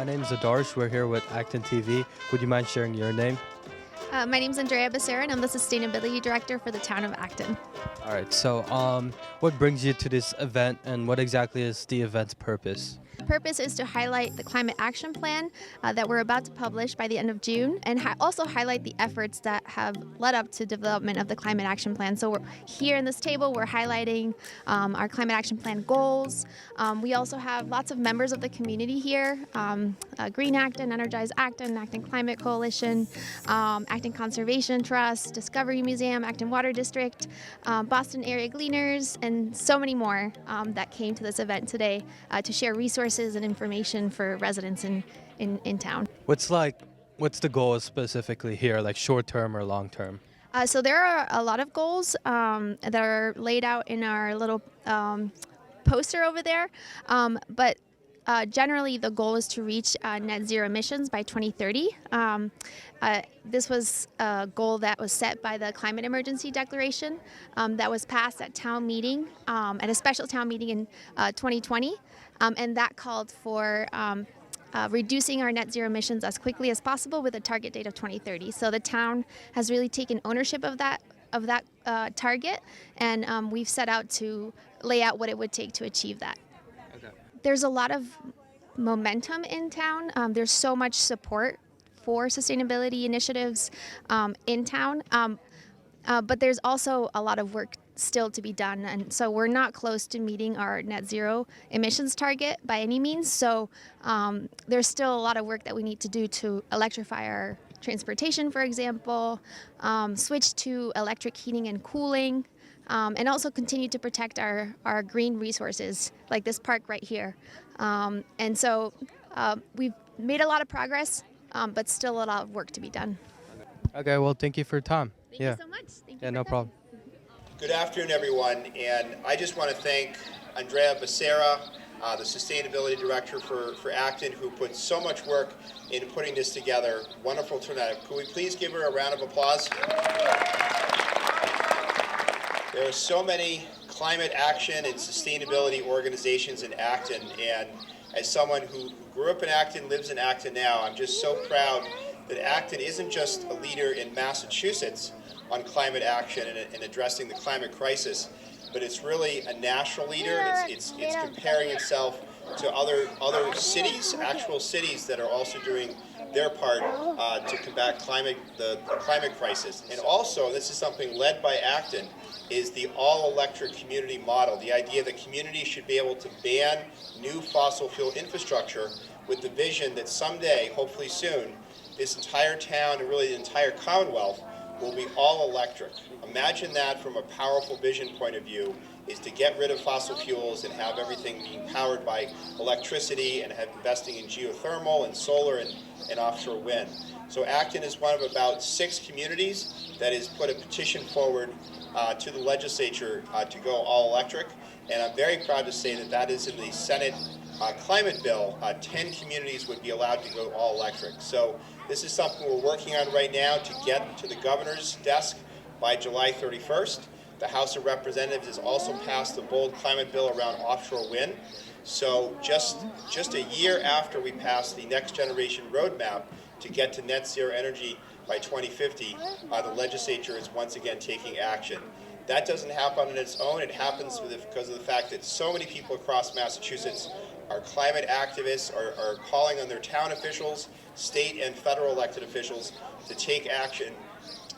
name is Adarsh. We're here with ActonTV. Would you mind sharing your name? My name is Andrea Becerra, and I'm the Sustainability Director for the town of Acton. All right, so what brings you to this event, and what exactly is the event's purpose? The purpose is to highlight the climate action plan that we're about to publish by the end of June, and also highlight the efforts that have led up to development of the climate action plan. So we're here in this table, we're highlighting our climate action plan goals. We also have lots of members of the community here, Green Acton, Energize Acton, Acton Climate Coalition, Acton Conservation Trust, Discovery Museum, Acton Water District, Boston Area Gleaners, and so many more that came to this event today to share resources and information for residents in town. What's the goal specifically here, like short term or long term? So there are a lot of goals that are laid out in our little poster over there, but generally the goal is to reach net zero emissions by 2030. This was a goal that was set by the Climate Emergency Declaration that was passed at town meeting, at a special town meeting in 2020, and that called for reducing our net zero emissions as quickly as possible with a target date of 2030. So the town has really taken ownership of that target, and we've set out to lay out what it would take to achieve that. Okay. There's a lot of momentum in town. There's so much support for sustainability initiatives in town, but there's also a lot of work still to be done, and so we're not close to meeting our net zero emissions target by any means. So there's still a lot of work that we need to do to electrify our transportation, for example, switch to electric heating and cooling, and also continue to protect our green resources, like this park right here. And so we've made a lot of progress, but still a lot of work to be done. Okay, well, thank you for your time. Thank you so much. Thank you Yeah, no problem. Good afternoon, everyone, and I just want to thank Andrea Becerra, the Sustainability Director for Acton, who put so much work into putting this together. Wonderful turnout. Could we please give her a round of applause? There are so many climate action and sustainability organizations in Acton, and as someone who grew up in Acton, lives in Acton now, I'm just so proud that Acton isn't just a leader in Massachusetts on climate action and addressing the climate crisis, but it's really a national leader. It's comparing itself to other cities, actual cities that are also doing their part to combat the climate crisis. And also, this is something led by Acton, is the all-electric community model, the idea that communities should be able to ban new fossil fuel infrastructure with the vision that someday, hopefully soon, this entire town and really the entire Commonwealth will be all electric. Imagine that from a powerful vision point of view, is to get rid of fossil fuels and have everything being powered by electricity and have investing in geothermal and solar and offshore wind. So Acton is one of about 6 communities that has put a petition forward to the legislature to go all electric, and I'm very proud to say that is in the Senate climate bill. 10 communities would be allowed to go all electric. So this is something we're working on right now to get to the governor's desk by July 31st. The House of Representatives has also passed the bold climate bill around offshore wind. So just a year after we pass the next generation roadmap to get to net zero energy by 2050, the legislature is once again taking action. That doesn't happen on its own. It happens because of the fact that so many people across Massachusetts are climate activists, are calling on their town officials, state and federal elected officials to take action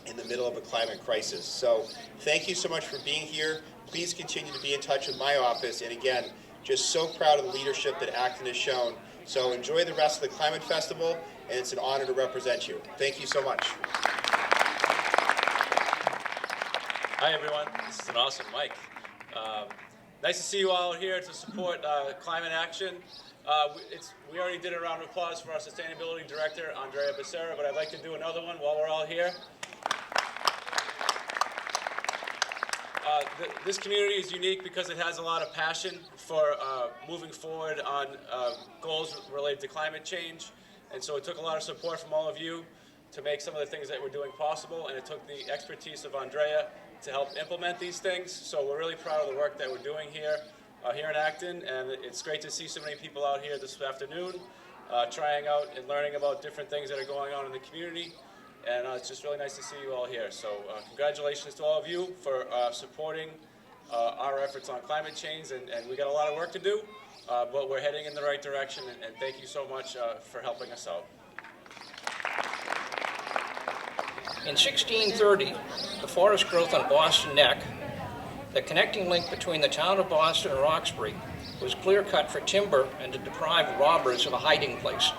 in the middle of a climate crisis. So thank you so much for being here. Please continue to be in touch with my office. And again, just so proud of the leadership that Acton has shown. So enjoy the rest of the Climate Festival, and it's an honor to represent you. Thank you so much. Hi everyone, this is an awesome mic. Nice to see you all here to support climate action. We already did a round of applause for our Sustainability Director, Andrea Becerra, but I'd like to do another one while we're all here. This community is unique because it has a lot of passion for moving forward on goals related to climate change, and so it took a lot of support from all of you to make some of the things that we're doing possible, and it took the expertise of Andrea to help implement these things. So we're really proud of the work that we're doing here in Acton, and it's great to see so many people out here this afternoon. trying out and learning about different things that are going on in the community. And it's just really nice to see you all here. So congratulations to all of you for supporting our efforts on climate change. And we got a lot of work to do, but we're heading in the right direction. And thank you so much for helping us out. In 1630, the forest growth on Boston Neck, the connecting link between the town of Boston and Roxbury, was clear-cut for timber and to deprive robbers of a hiding place.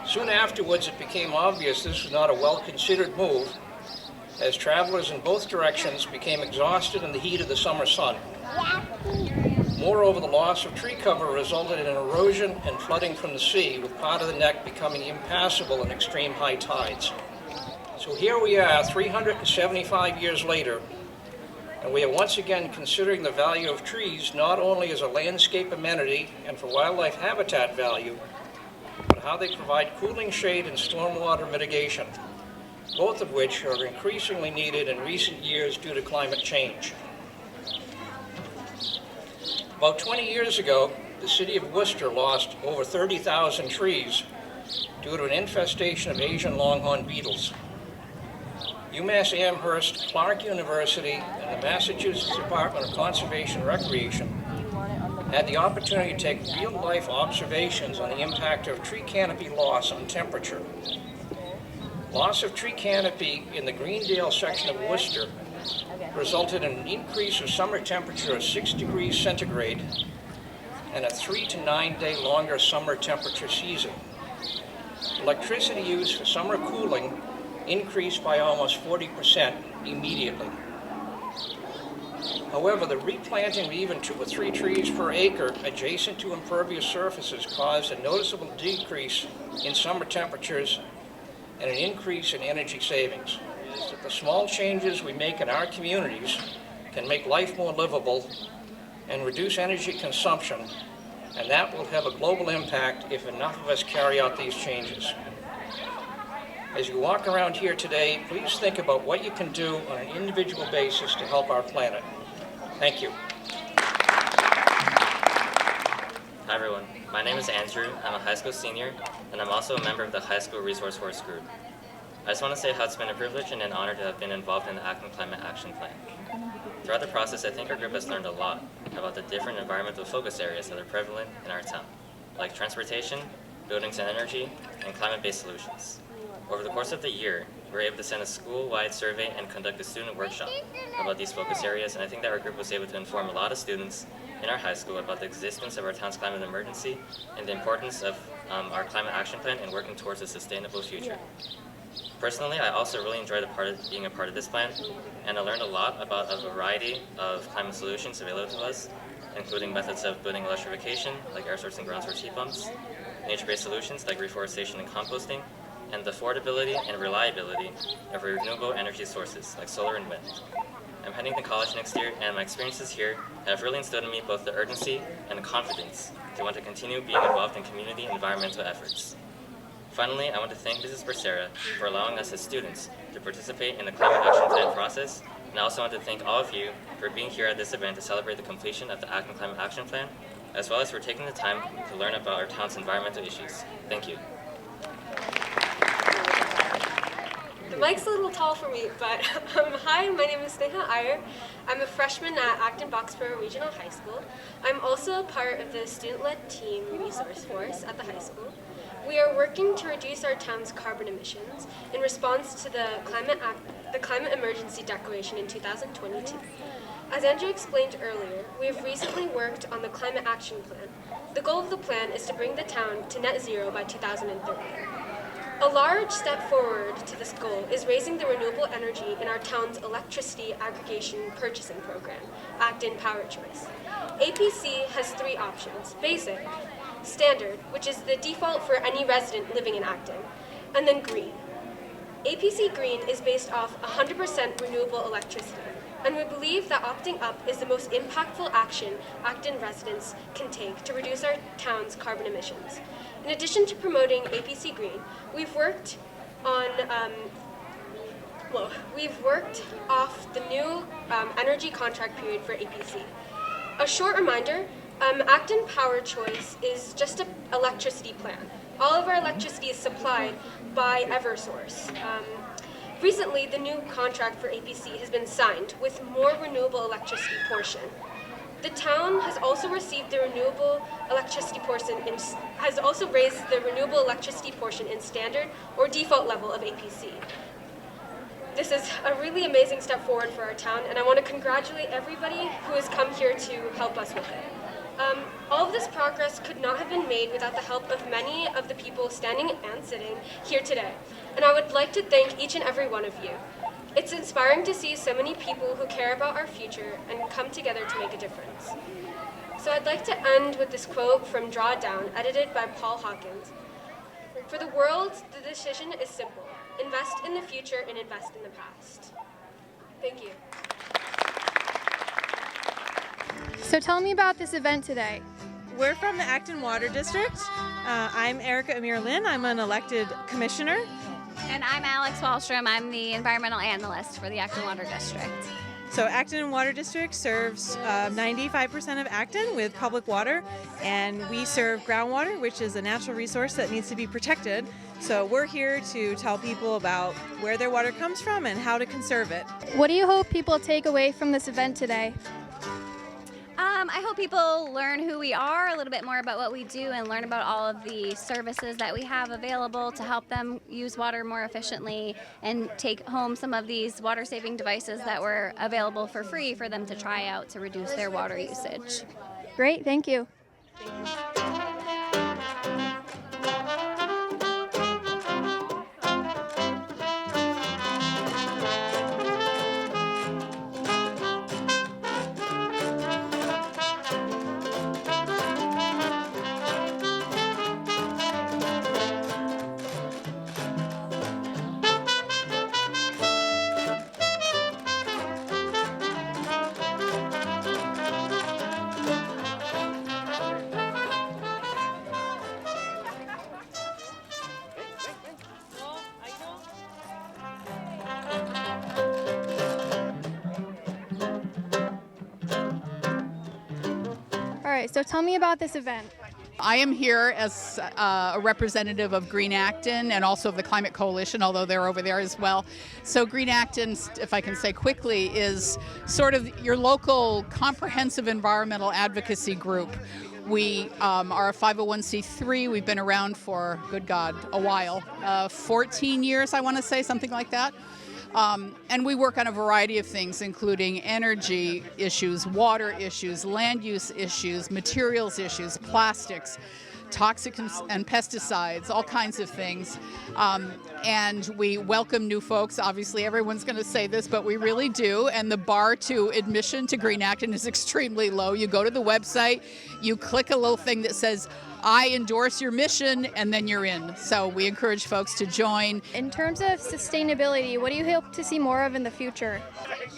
Soon afterwards, it became obvious this was not a well-considered move, as travelers in both directions became exhausted in the heat of the summer sun. Moreover, the loss of tree cover resulted in erosion and flooding from the sea, with part of the neck becoming impassable in extreme high tides. So here we are, 375 years later, and we are once again considering the value of trees not only as a landscape amenity and for wildlife habitat value, but how they provide cooling shade and stormwater mitigation, both of which are increasingly needed in recent years due to climate change. About 20 years ago, the city of Worcester lost over 30,000 trees due to an infestation of Asian longhorn beetles. UMass Amherst, Clark University, and the Massachusetts Department of Conservation and Recreation had the opportunity to take real-life observations on the impact of tree canopy loss on temperature. Loss of tree canopy in the Greendale section of Worcester resulted in an increase of summer temperature of 6 degrees centigrade and a 3 to 9 day longer summer temperature season. Electricity use for summer cooling increased by almost 40% immediately. However, the replanting of even 2 or 3 trees per acre adjacent to impervious surfaces caused a noticeable decrease in summer temperatures and an increase in energy savings. The small changes we make in our communities can make life more livable and reduce energy consumption, and that will have a global impact if enough of us carry out these changes. As you walk around here today, please think about what you can do on an individual basis to help our planet. Thank you. Hi everyone, my name is Andrew. I'm a high school senior, and I'm also a member of the High School Resource Horse group. I just want to say how it's been a privilege and an honor to have been involved in the Akron Climate Action Plan. Throughout the process, I think our group has learned a lot about the different environmental focus areas that are prevalent in our town, like transportation, buildings and energy, and climate-based solutions. Over the course of the year, we were able to send a school-wide survey and conduct a student workshop about these focus areas, and I think that our group was able to inform a lot of students in our high school about the existence of our town's climate emergency and the importance of our climate action plan and working towards a sustainable future. Personally, I also really enjoyed being a part of this plan, and I learned a lot about a variety of climate solutions available to us, including methods of building electrification, like air source and ground source heat pumps, nature-based solutions like reforestation and composting, and the affordability and reliability of renewable energy sources like solar and wind. I'm heading to college next year, and my experiences here have really instilled in me both the urgency and the confidence to want to continue being involved in community environmental efforts. Finally, I want to thank Mrs. Becerra for allowing us as students to participate in the Climate Action Plan process, and I also want to thank all of you for being here at this event to celebrate the completion of the Akron Climate Action Plan, as well as for taking the time to learn about our town's environmental issues. Thank you. The mic's a little tall for me, but hi, my name is Sneha Iyer. I'm a freshman at Acton-Boxborough Regional High School. I'm also a part of the student-led team resource force at the high school. We are working to reduce our town's carbon emissions in response to the Climate Emergency Declaration in 2022. As Andrew explained earlier, we have recently worked on the Climate Action Plan. The goal of the plan is to bring the town to net zero by 2030. A large step forward to this goal is raising the renewable energy in our town's electricity aggregation purchasing program, Acton Power Choice. APC has 3 options: basic, standard, which is the default for any resident living in Acton, and then green. APC Green is based off 100% renewable electricity, and we believe that opting up is the most impactful action Acton residents can take to reduce our town's carbon emissions. In addition to promoting APC Green, we've worked off the new energy contract period for APC. A short reminder, Acton Power Choice is just an electricity plan. All of our electricity is supplied by Eversource. Recently, the new contract for APC has been signed with more renewable electricity portion. The town has also received the renewable electricity portion has also raised the renewable electricity portion in standard or default level of APC. This is a really amazing step forward for our town, and I want to congratulate everybody who has come here to help us with it. All of this progress could not have been made without the help of many of the people standing and sitting here today, and I would like to thank each and every one of you. It's inspiring to see so many people who care about our future and come together to make a difference. So I'd like to end with this quote from Drawdown, edited by Paul Hawkins. For the world, the decision is simple. Invest in the future and invest in the past. Thank you. So tell me about this event today. We're from the Acton Water District. I'm Erica Amir Lynn. I'm an elected commissioner. And I'm Alex Wallstrom. I'm the environmental analyst for the Acton Water District. So Acton Water District serves 95% of Acton with public water, and we serve groundwater, which is a natural resource that needs to be protected. So we're here to tell people about where their water comes from and how to conserve it. What do you hope people take away from this event today? I hope people learn who we are, a little bit more about what we do, and learn about all of the services that we have available to help them use water more efficiently and take home some of these water-saving devices that were available for free for them to try out to reduce their water usage. Great, thank you. All right, so tell me about this event. I am here as a representative of Green Acton and also of the Climate Coalition, although they're over there as well. So Green Acton, if I can say quickly, is sort of your local comprehensive environmental advocacy group. We are a 501c3. We've been around for, good God, a while, 14 years, I want to say, something like that. And we work on a variety of things, including energy issues, water issues, land use issues, materials issues, plastics, toxins and pesticides, all kinds of things. And we welcome new folks. Obviously, everyone's going to say this, but we really do. And the bar to admission to Green Acton is extremely low. You go to the website, you click a little thing that says, I endorse your mission, and then you're in. So we encourage folks to join. In terms of sustainability, what do you hope to see more of in the future?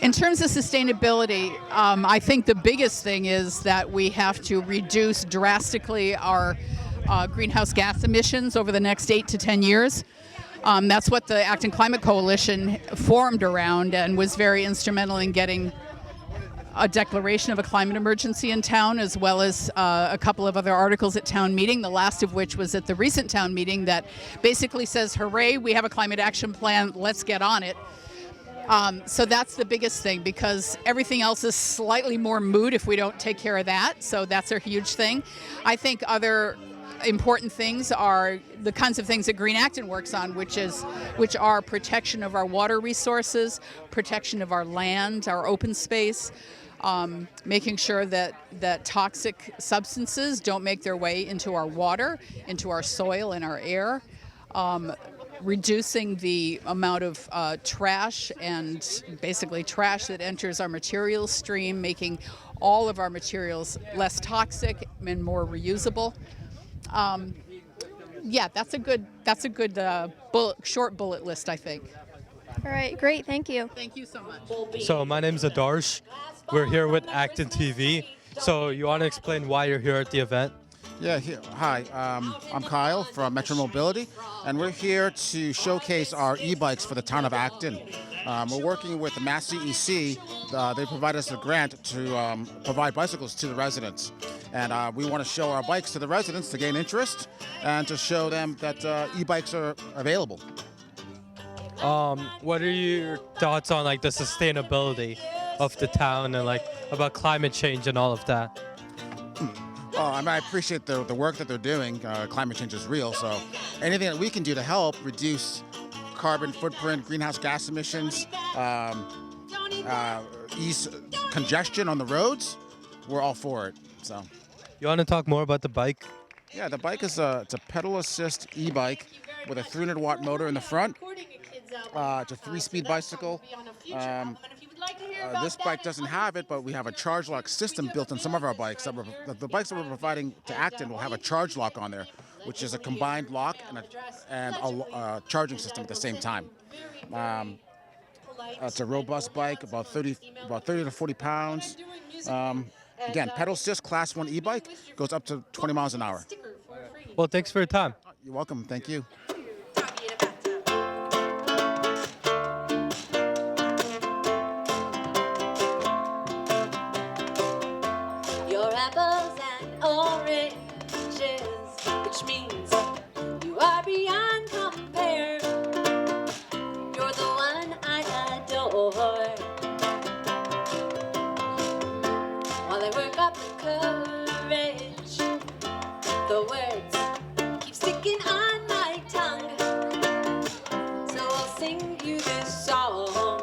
In terms of sustainability, I think the biggest thing is that we have to reduce drastically our greenhouse gas emissions over the next 8 to 10 years. That's what the Acton Climate Coalition formed around and was very instrumental in getting a declaration of a climate emergency in town, as well as a couple of other articles at town meeting, the last of which was at the recent town meeting that basically says, hooray, we have a climate action plan, let's get on it. So that's the biggest thing, because everything else is slightly more moot if we don't take care of that. So that's a huge thing. I think other important things are the kinds of things that Green Acton works on, which are protection of our water resources, protection of our land, our open space, making sure that toxic substances don't make their way into our water, into our soil and our air, reducing the amount of trash and basically trash that enters our materials stream, making all of our materials less toxic and more reusable. Yeah, that's a good short bullet list, I think. All right, great, thank you. Thank you so much. So my name is Adarsh. We're here with ActonTV. So you want to explain why you're here at the event? Yeah, hi, I'm Kyle from Metro Mobility, and we're here to showcase our e-bikes for the town of Acton. We're working with the Mass CEC. They provide us a grant to provide bicycles to the residents. And we want to show our bikes to the residents to gain interest and to show them that e-bikes are available. What are your thoughts on like the sustainability of the town and like about climate change and all of that? I appreciate the work that they're doing. Climate change is real, so anything that we can do to help reduce carbon footprint, greenhouse gas emissions, ease congestion on the roads, we're all for it. So, you want to talk more about the bike? Yeah, the bike is it's a pedal assist e-bike with a 300-watt motor in the front. It's a 3-speed bicycle. This bike doesn't have it, but we have a charge lock system built in some of our bikes. The bikes that we're providing to Acton will have a charge lock on there, which is a combined lock and a charging system at the same time. It's a robust bike, about 30 to 40 pounds. Again, pedal assist, class 1 e-bike, goes up to 20 miles an hour. Well, thanks for your time. You're welcome. Thank you. Your apples and oranges, which means you are beyond compare. You're the one I adore. While I work up the courage, the words keep sticking on my tongue. So I'll sing you this song.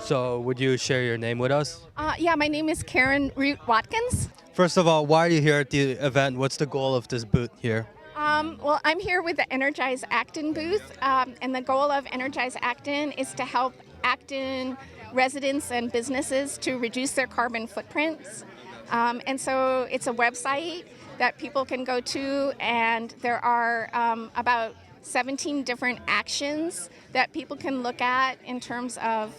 So, would you share your name with us? Yeah, my name is Karen Root Watkins. First of all, why are you here at the event? What's the goal of this booth here? Well, I'm here with the Energize Acton booth, and the goal of Energize Acton is to help Acton residents and businesses to reduce their carbon footprints. And so it's a website that people can go to, and there are about 17 different actions that people can look at in terms of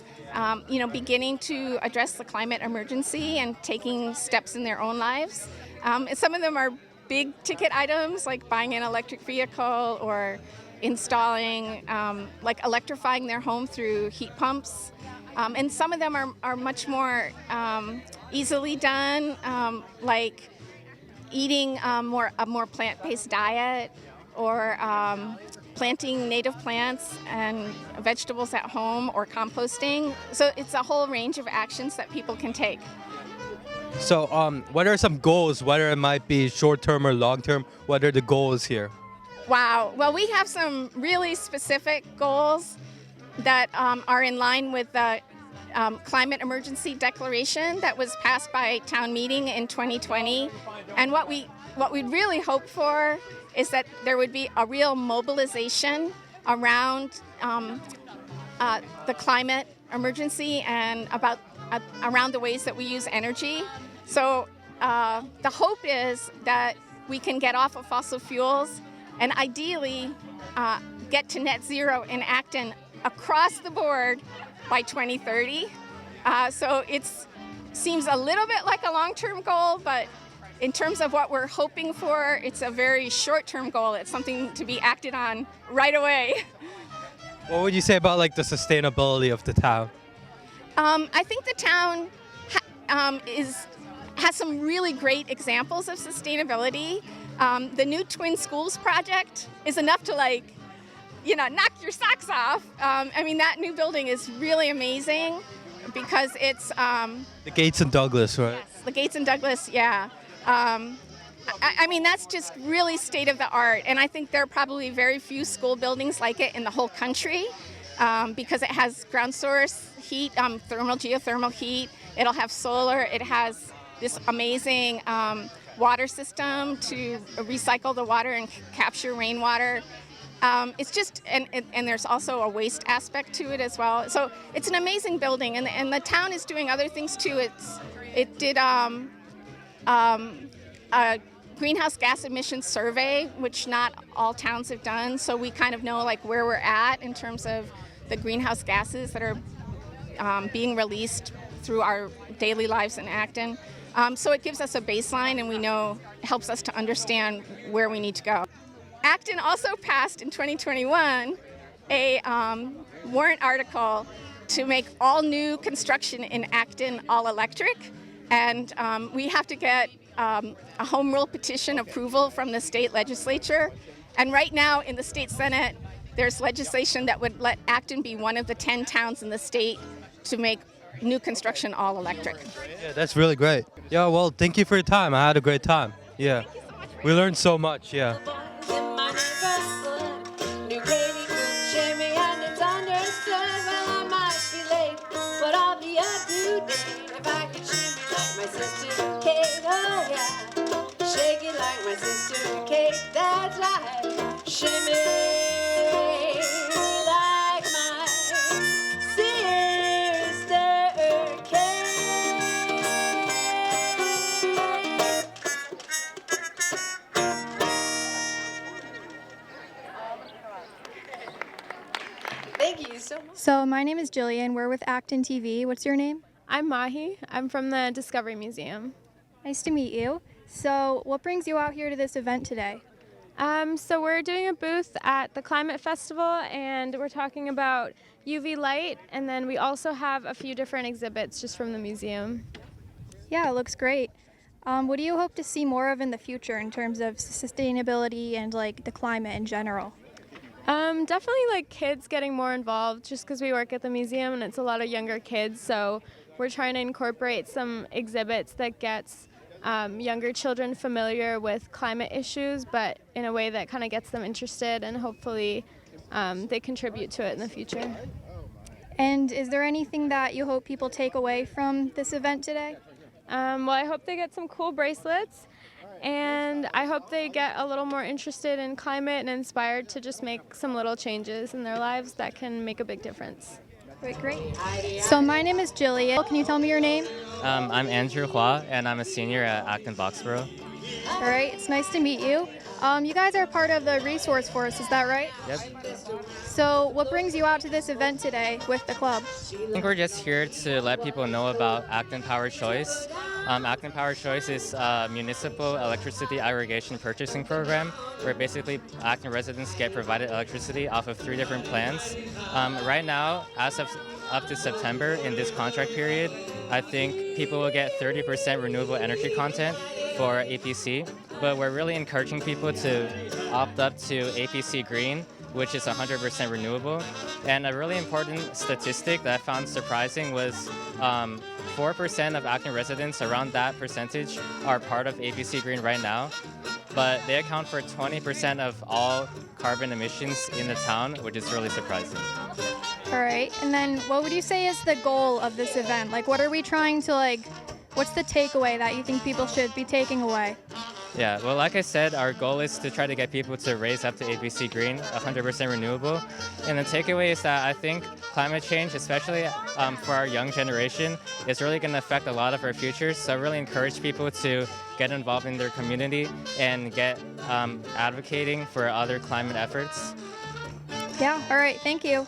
beginning to address the climate emergency and taking steps in their own lives. And some of them are big ticket items like buying an electric vehicle or installing, like electrifying their home through heat pumps. And some of them are much more easily done, like eating a more plant-based diet or planting native plants and vegetables at home or composting. So it's a whole range of actions that people can take. So, what are some goals, whether it might be short-term or long-term? What are the goals here? Wow. Well, we have some really specific goals that are in line with the climate emergency declaration that was passed by town meeting in 2020. And what we'd really hope for is that there would be a real mobilization around the climate emergency and around the ways that we use energy. So the hope is that we can get off of fossil fuels and ideally get to net zero in Acton across the board by 2030. So it seems a little bit like a long-term goal, but in terms of what we're hoping for, it's a very short-term goal. It's something to be acted on right away. What would you say about like the sustainability of the town? I think the town has some really great examples of sustainability. The new Twin Schools project is enough to knock your socks off. I mean, that new building is really amazing because it's the Gates and Douglas, right? Yes, the Gates and Douglas, yeah. I mean, that's just really state of the art, and I think there are probably very few school buildings like it in the whole country because it has ground source heat, geothermal heat. It'll have solar. It has this amazing water system to recycle the water and capture rainwater. It's just, and there's also a waste aspect to it as well. So it's an amazing building, and the town is doing other things too. It did a greenhouse gas emissions survey, which not all towns have done. So we kind of know like where we're at in terms of the greenhouse gases that are being released through our daily lives in Acton. So it gives us a baseline, and we know, helps us to understand where we need to go. Acton also passed in 2021 a warrant article to make all new construction in Acton all electric. And we have to get a home rule petition approval from the state legislature. And right now in the state Senate, there's legislation that would let Acton be one of the 10 towns in the state to make new construction all electric. Yeah, that's really great. Yeah, well, thank you for your time. I had a great time. Yeah. We learned so much, yeah. In my neighborhood, new gravy could share me, and it's understood. Well, I might be late, but I'll be a good day if I could shimmy like my sister Kate. Oh yeah, shake it like my sister Kate. That's right, shimmy like my sister Kate. Thank you so much. So my name is Gillian. We're with ActonTV. What's your name? I'm Mahi. I'm from the Discovery Museum. Nice to meet you. So what brings you out here to this event today? So we're doing a booth at the Climate Festival, and we're talking about UV light, and then we also have a few different exhibits just from the museum. Yeah, it looks great. What do you hope to see more of in the future in terms of sustainability and like the climate in general? Definitely like kids getting more involved, just because we work at the museum and it's a lot of younger kids, so we're trying to incorporate some exhibits that gets younger children familiar with climate issues, but in a way that kind of gets them interested, and hopefully they contribute to it in the future. And is there anything that you hope people take away from this event today? Well, I hope they get some cool bracelets, and I hope they get a little more interested in climate and inspired to just make some little changes in their lives that can make a big difference. Great. So my name is Gillian. Can you tell me your name? I'm Andrew Hua, and I'm a senior at Acton Boxborough. All right, it's nice to meet you. You guys are part of the resource force, is that right? Yep. So what brings you out to this event today with the club? I think we're just here to let people know about Acton Power Choice. Acton Power Choice is a municipal electricity aggregation purchasing program where basically Acton residents get provided electricity off of 3 different plans. Right now, as of up to September in this contract period, I think people will get 30% renewable energy content for APC, but we're really encouraging people to opt up to APC Green, which is 100% renewable. And a really important statistic that I found surprising was 4% of Acton residents, around that percentage, are part of APC Green right now, but they account for 20% of all carbon emissions in the town, which is really surprising. All right, and then what would you say is the goal of this event? Like, what are we trying to, what's the takeaway that you think people should be taking away? Yeah, well, like I said, our goal is to try to get people to raise up to APC Green, 100% renewable. And the takeaway is that I think climate change, especially for our young generation, is really going to affect a lot of our futures. So I really encourage people to get involved in their community and get advocating for other climate efforts. Yeah, all right, thank you.